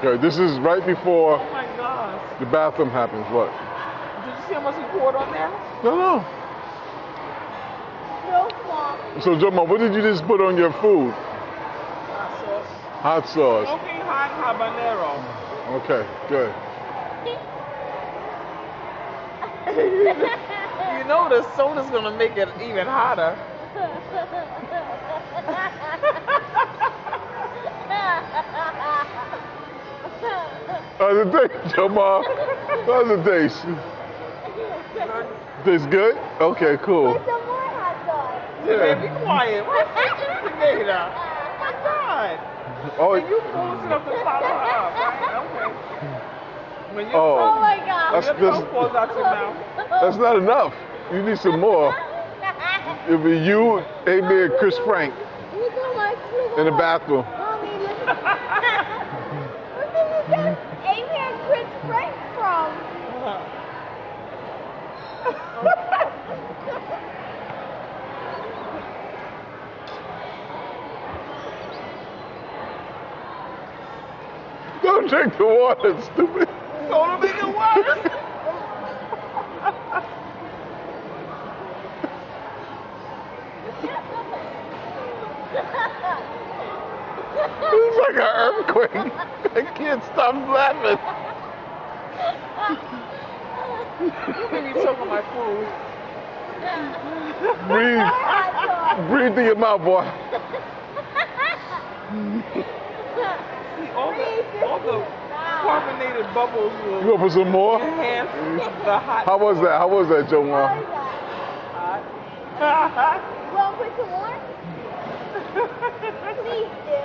Okay, this is right before Oh my gosh. the bathroom happens. What? Did you see how much he poured on there? No. No, Mom. So, Joma, what did you just put on your food? Hot sauce. Hot sauce. Smoking hot habanero. Okay, good. You know the soda's gonna make it even hotter. How's it taste, Joma? How's it taste? Tastes good? Okay, cool. Put some more hot sauce. Yeah, be quiet. What's instigator? Oh my God. Oh, And you fools enough to follow her up, right? Okay. When your, Oh. Oh my God. when your That's- tongue falls out your mouth. that's not enough. You need some more. It'll be you, Amy, and Chris Frank Look how much. in the bathroom. Mommy, look. Where did you get Amy and Chris Frank from? Don't drink the water, stupid. Gonna make it worse. It's like an earthquake. I can't stop laughing. You made me choke on my food. Breathe. Breathe through your mouth, boy. See, all the carbonated bubbles You will gonna put some more? enhance the hot. How was that? How was that, Joma? Hot. Want to put some more? Please do.